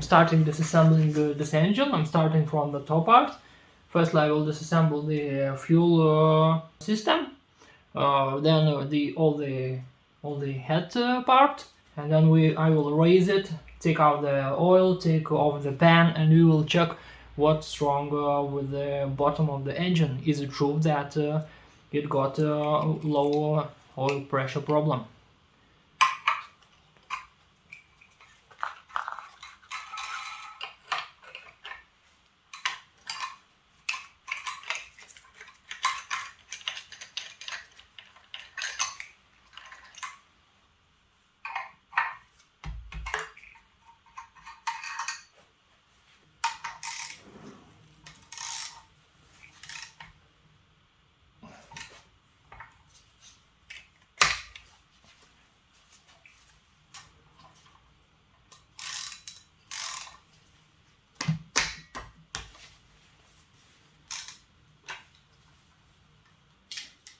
starting disassembling this engine. I'm starting from the top part. First I will disassemble the fuel system, then all the head part, and then I will raise it, take out the oil, take off the pan, and we will check what's wrong with the bottom of the engine. Is it true that it got a low oil pressure problem?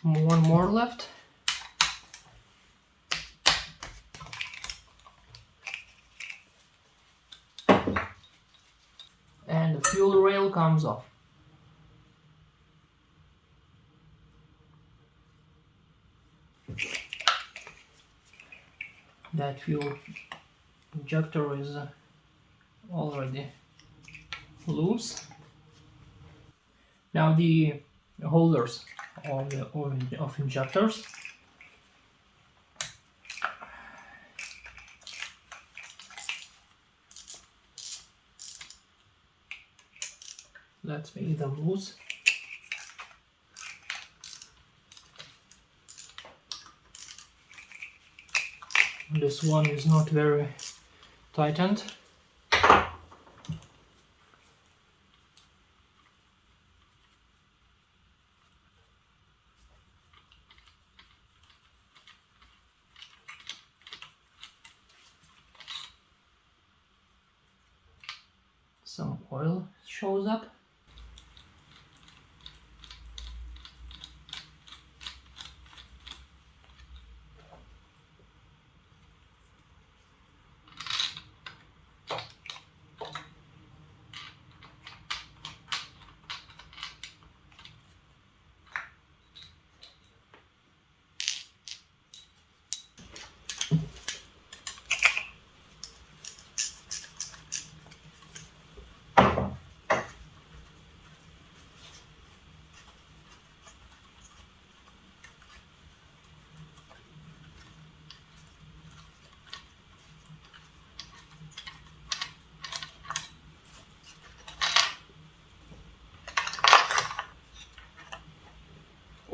One more left. And the fuel rail comes off. That fuel injector is already loose. Now the holders of injectors. Let's make them loose. This one is not very tightened. Some oil shows up.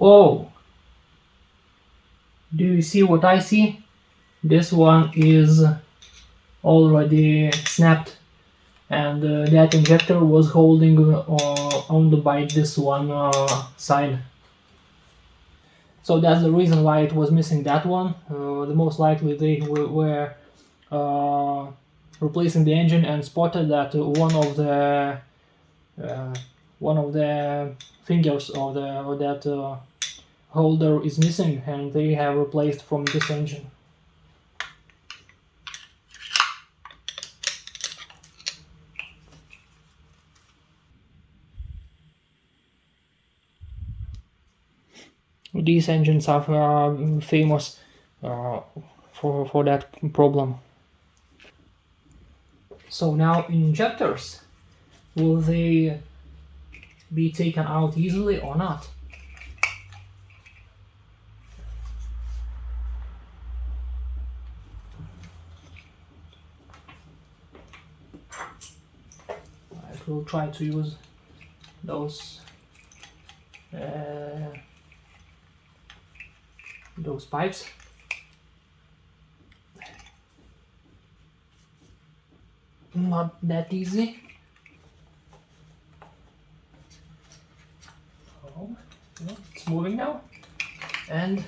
Oh, do you see what I see? This one is already snapped, and that injector was holding onto by this one side. So that's the reason why it was missing that one. The most likely they were replacing the engine and spotted that one of the fingers of that holder is missing, and they have replaced from this engine. These engines are famous for that problem. So now injectors, will they be taken out easily or not? I will try to use those pipes. Not that easy. Oh, no, it's moving now, and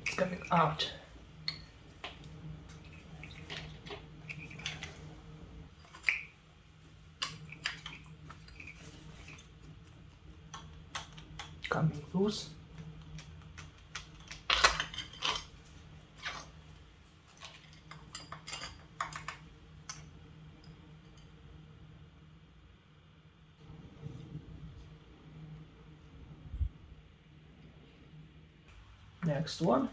it's coming out. Coming loose. Next one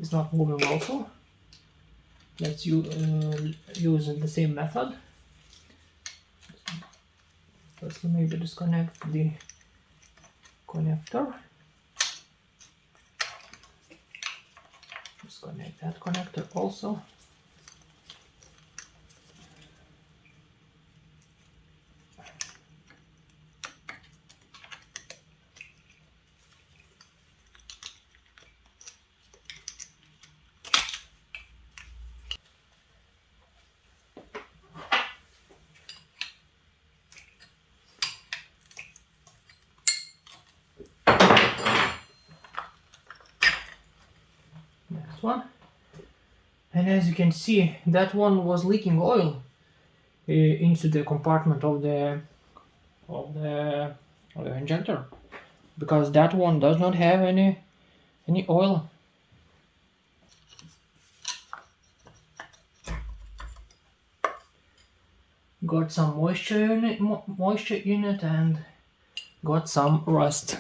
is not moving also. Let's use the same method. First, maybe disconnect the connector. Disconnect that connector also. One, and as you can see, that one was leaking oil into the compartment of the injector, because that one does not have any oil. Got some moisture in it and got some rust.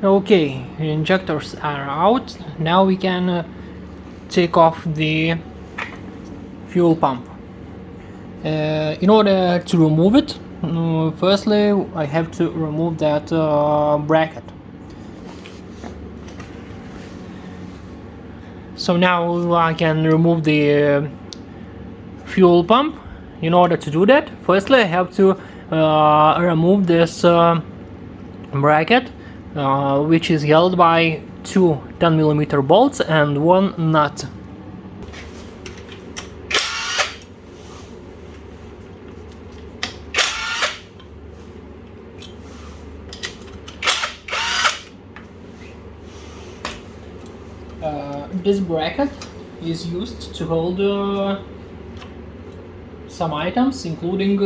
Okay, injectors are out. Now we can take off the fuel pump. In order to remove it, firstly I have to remove that bracket. So now I can remove the fuel pump. In order to do that, firstly I have to remove this bracket, which is held by two 10mm bolts and one nut. This bracket is used to hold some items, including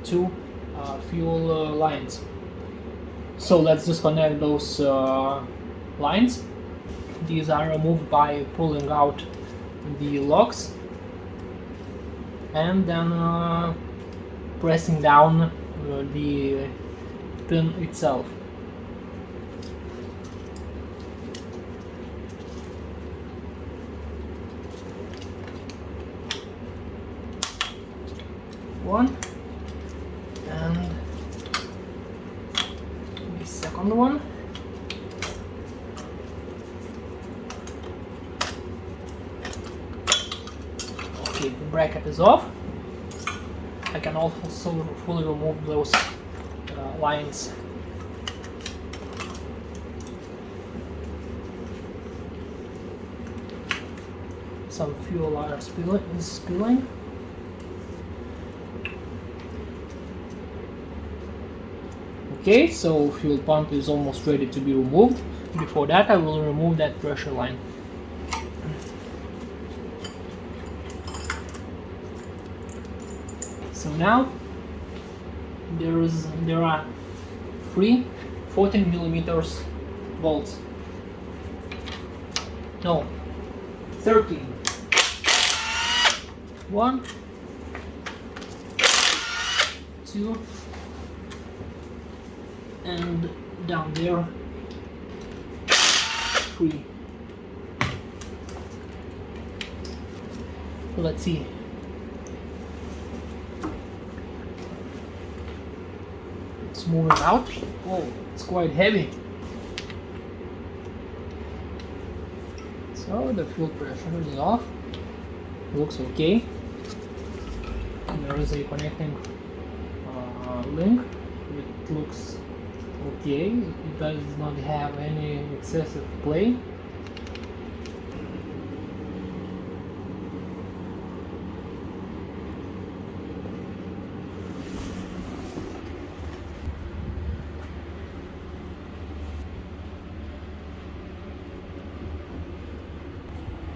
two fuel lines. So let's disconnect those lines. These are removed by pulling out the locks and then pressing down the pin itself. One and the second one. Okay, the bracket is off. I can also fully remove those lines. Some fuel are spilling. Okay, so fuel pump is almost ready to be removed. Before that, I will remove that pressure line. So now there are three 14mm bolts. No, 13. One, two, and down there 3. Let's see. It's moving out. Oh, it's quite heavy. So the fuel pressure is off. Looks okay. There is a connecting link. It looks okay. It does not have any excessive play.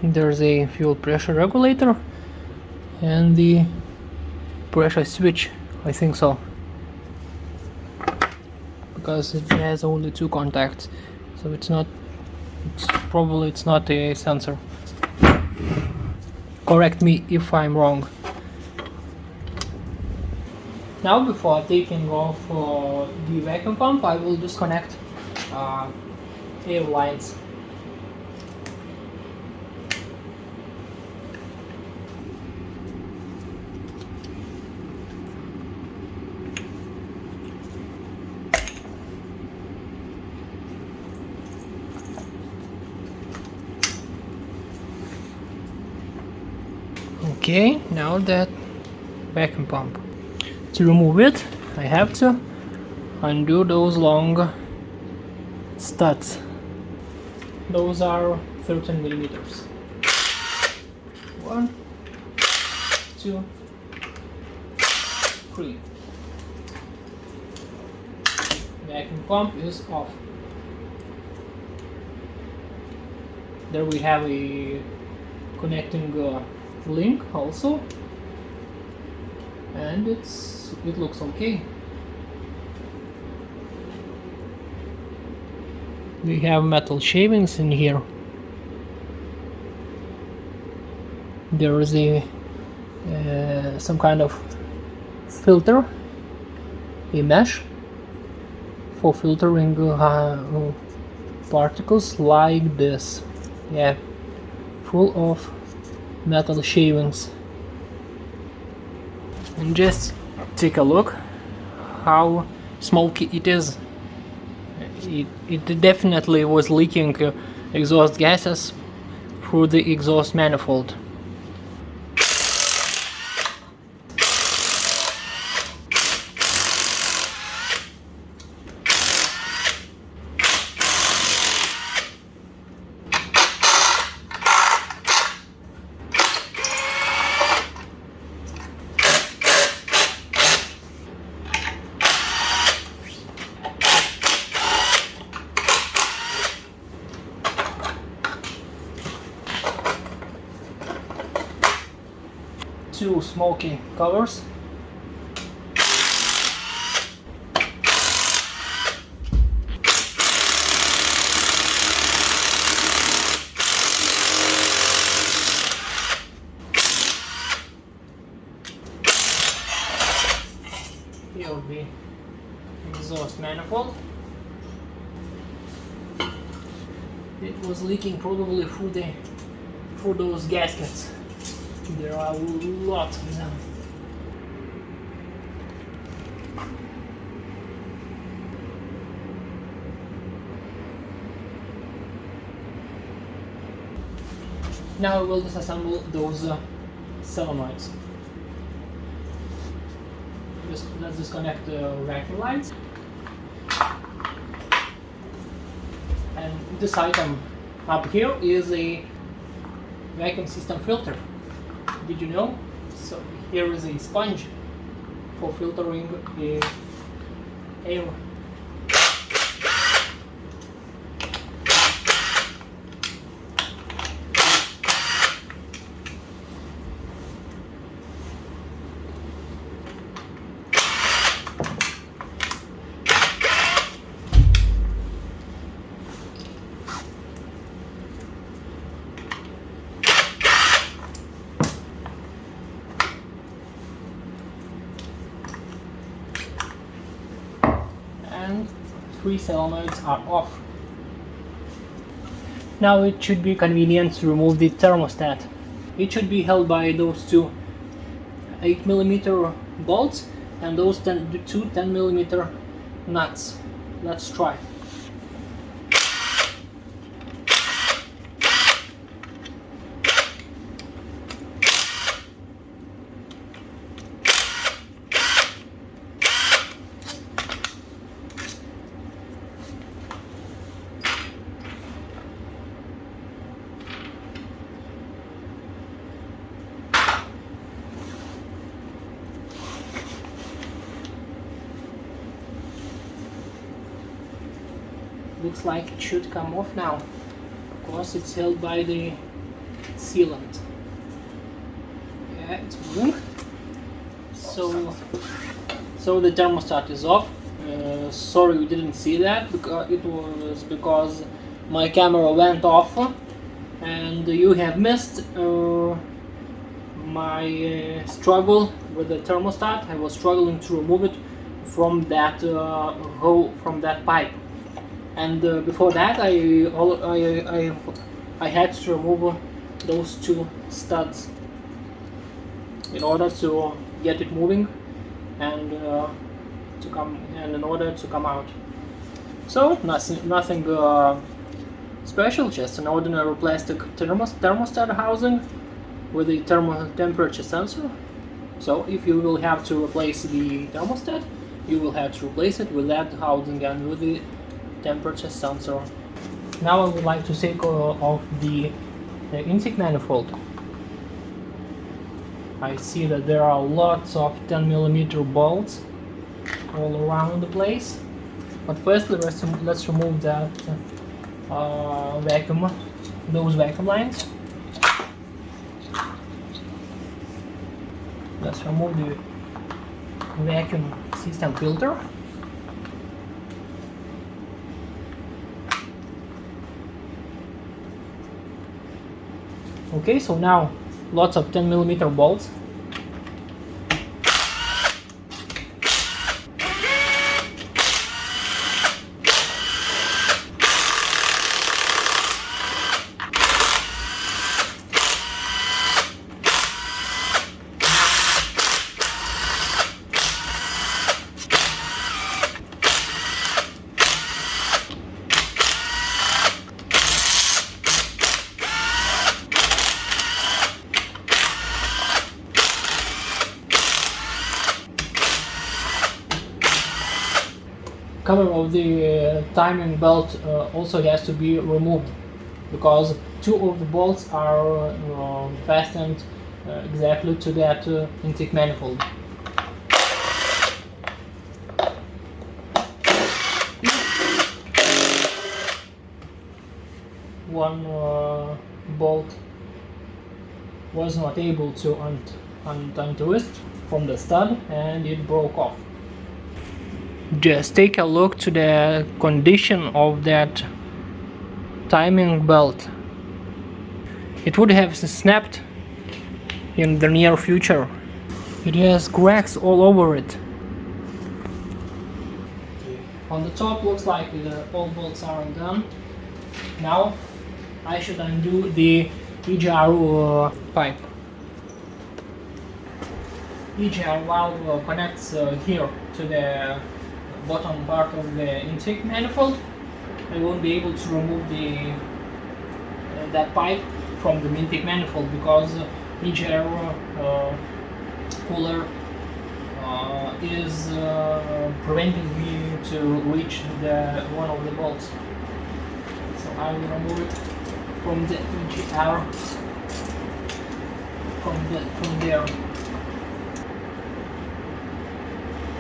There's a fuel pressure regulator and the pressure switch, I think so, because it has only 2 contacts, so it's probably not a sensor. correct me if I'm wrong. Now, before taking off the vacuum pump, I will disconnect air lines. Okay, now that vacuum pump. To remove it, I have to undo those long studs. Those are 13 millimeters. 1, 2, 3. Vacuum pump is off. There we have a connecting link also, and it looks okay. We have metal shavings in here. There is a some kind of filter, a mesh for filtering particles like this. Yeah, full of metal shavings. And just take a look how smoky it is. It definitely was leaking exhaust gases through the exhaust manifold. Two smoky covers. Here will be exhaust manifold. It was leaking probably through those gaskets. There are lots of them. Now we will disassemble those selenoids. Let's disconnect the vacuum lines. And this item up here is a vacuum system filter. Did you know? So here is a sponge for filtering the air. And 3 solenoids are off. Now it should be convenient to remove the thermostat. It should be held by those two 8mm bolts and those two 10mm nuts. Let's try. Looks like it should come off now. Of course, it's held by the sealant. Yeah, it's moving. So the thermostat is off. Sorry you didn't see that, because it was because my camera went off, and you have missed my struggle with the thermostat. I was struggling to remove it from that hole, from that pipe, and before that I had to remove those two studs in order to get it moving and in order to come out. So nothing special, just an ordinary plastic thermostat housing with a temperature sensor. So if you will have to replace the thermostat, you will have to replace it with that housing and with the temperature sensor. Now I would like to take off the intake manifold. I see that there are lots of 10mm bolts all around the place. But first let's remove that those vacuum lines. Let's remove the vacuum system filter. Okay, so now lots of 10mm bolts. Cover of the timing belt also has to be removed, because two of the bolts are fastened exactly to that intake manifold. One bolt was not able to untwist from the stud and it broke off. Just take a look to the condition of that timing belt. It would have snapped in the near future. It has cracks all over it. On the top looks like all bolts are undone. Now I should undo the EGR pipe. EGR valve connects here to the bottom part of the intake manifold. I won't be able to remove that pipe from the intake manifold because EGR cooler is preventing me to reach one of the bolts. So I will remove it from the EGR from there.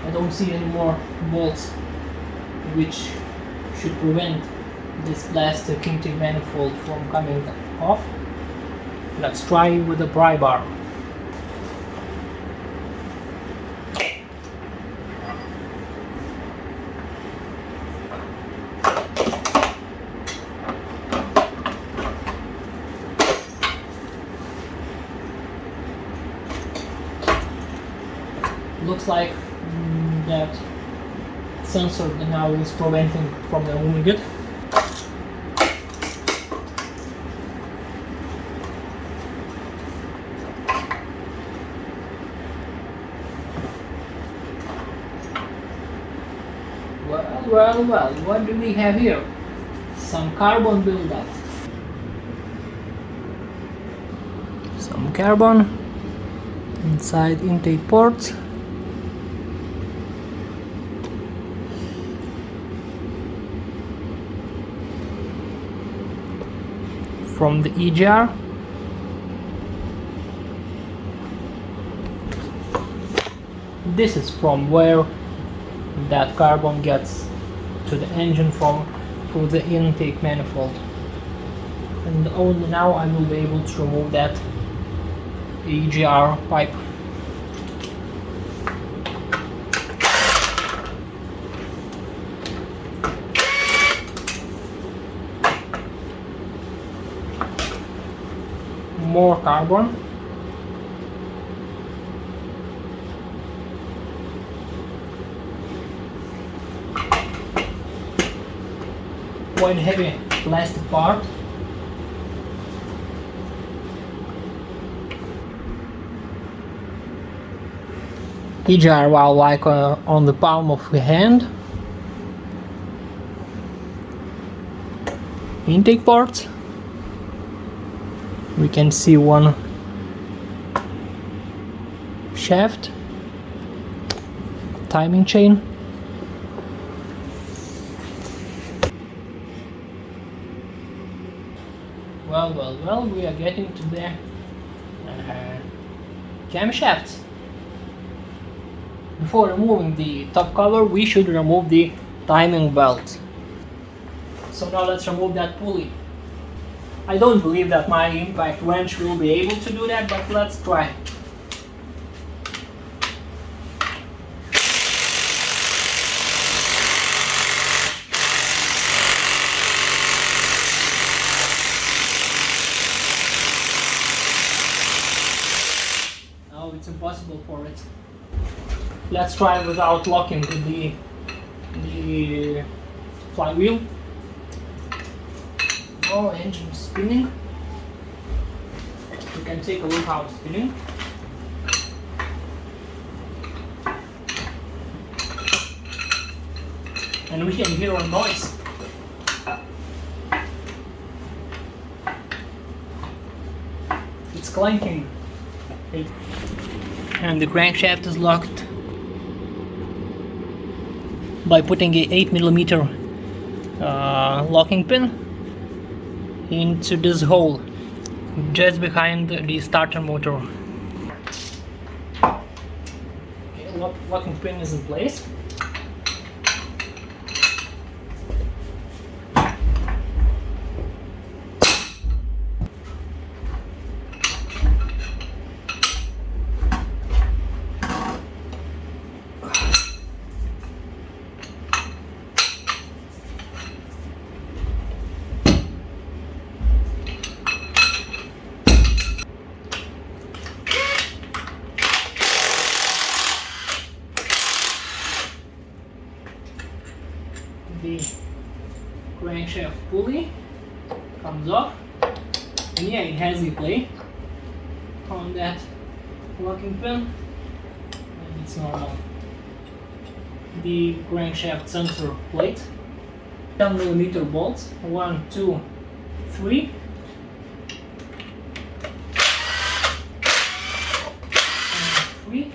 I don't see any more bolts which should prevent this plastic intake manifold from coming off. Let's try with the pry bar. Looks like that sensor now is preventing from removing it. Well, what do we have here? Some carbon buildup. Some carbon inside intake ports. From the EGR. This is from where that carbon gets to the engine through the intake manifold. And only now I will be able to remove that EGR pipe. More carbon. quite heavy plastic part. HDI valve like on the palm of the hand. Intake parts. We can see one shaft, timing chain. Well, we are getting to the camshafts. Before removing the top cover, we should remove the timing belt. So now let's remove that pulley. I don't believe that my impact wrench will be able to do that, but let's try. No, it's impossible for it. Let's try without locking the flywheel. Oh, engine spinning. You can take a look how it's spinning. And we can hear a noise. It's clanking. And the crankshaft is locked by putting a 8mm locking pin into this hole just behind the starter motor. Okay, locking pin is in place. The crankshaft pulley comes off, and yeah, it has a plate on that locking pin, and it's normal. The crankshaft sensor plate, 10mm bolts, 1, 2, 3. And 3.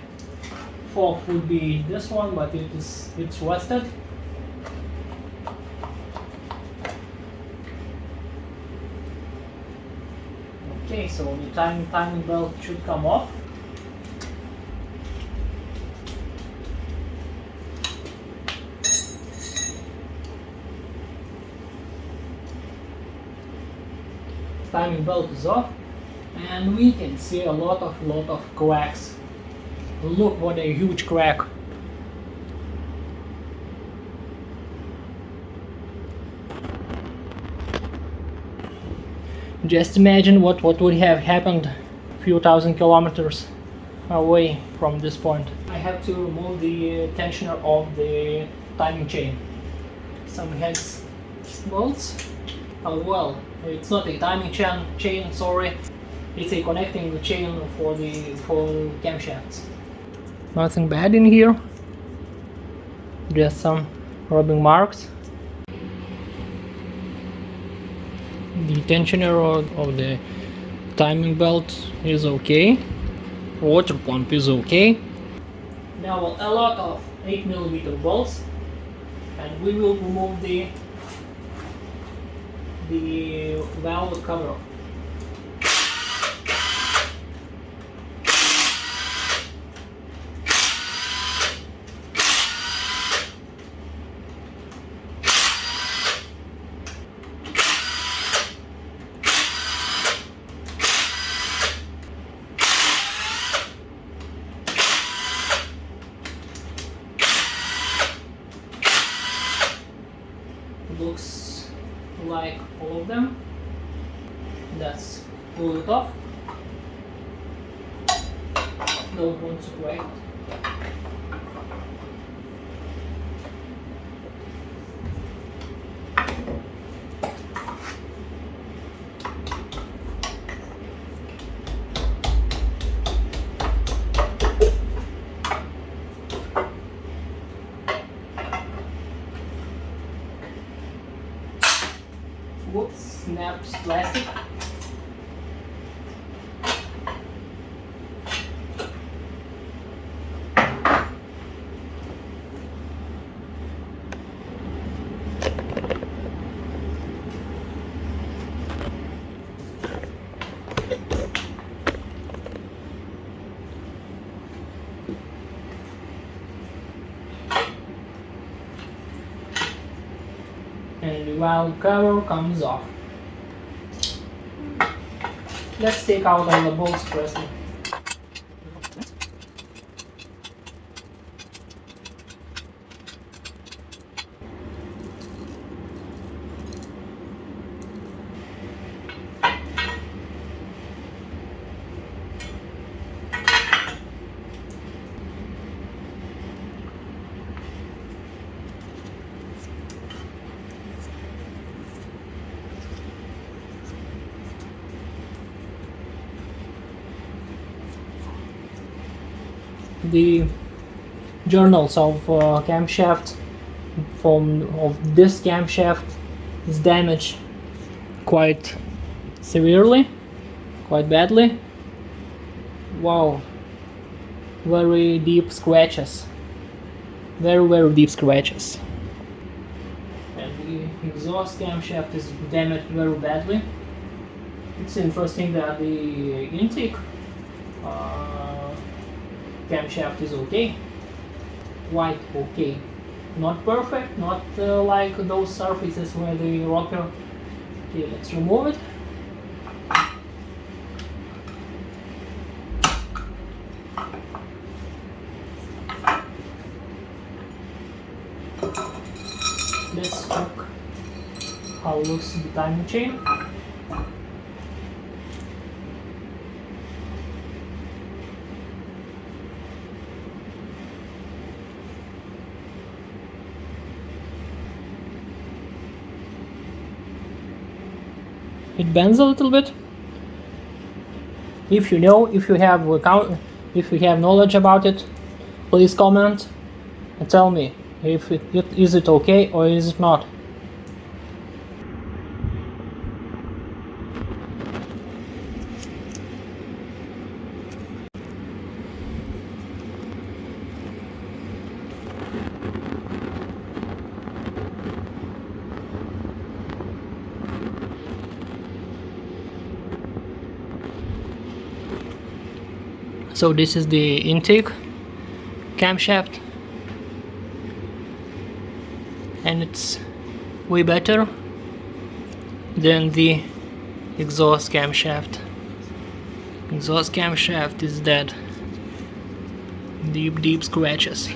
Fourth would be this one, but it's rusted. Okay, so the timing belt should come off. Timing belt is off, and we can see a lot of cracks. Look what a huge crack. Just imagine what would have happened a few thousand kilometers away from this point. I have to remove the tensioner of the timing chain. Some hex bolts. Oh well, it's not a timing chain, sorry. It's a connecting chain for camshafts. Nothing bad in here. Just some rubbing marks. The tensioner of the timing belt is okay. Water pump is okay. Now a lot of 8mm bolts, and we will remove the valve cover. Looks like all of them. Let's pull it off. Don't want to crack. Whoops, snaps plastic. And the valve cover comes off. Let's take out all the bolts firstly. The journals of camshaft of this camshaft is damaged quite severely, quite badly. Wow, very deep scratches, very deep scratches. And the exhaust camshaft is damaged very badly. It's interesting that the intake camshaft is okay, quite okay, not perfect, not like those surfaces where the rocker. Okay, let's remove it. Let's check how looks the timing chain. It bends a little bit. If you know, if you have knowledge about it, please comment and tell me if is it okay or is it not. So this is the intake camshaft, and it's way better than the exhaust camshaft. Exhaust camshaft is dead. Deep scratches.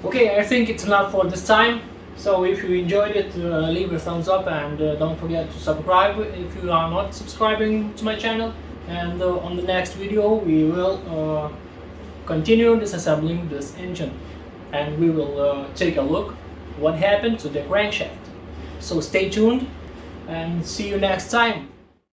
Okay, I think it's enough for this time. So if you enjoyed it, leave a thumbs up, and don't forget to subscribe if you are not subscribing to my channel. And on the next video we will continue disassembling this engine, and we will take a look what happened to the crankshaft. So stay tuned and see you next time.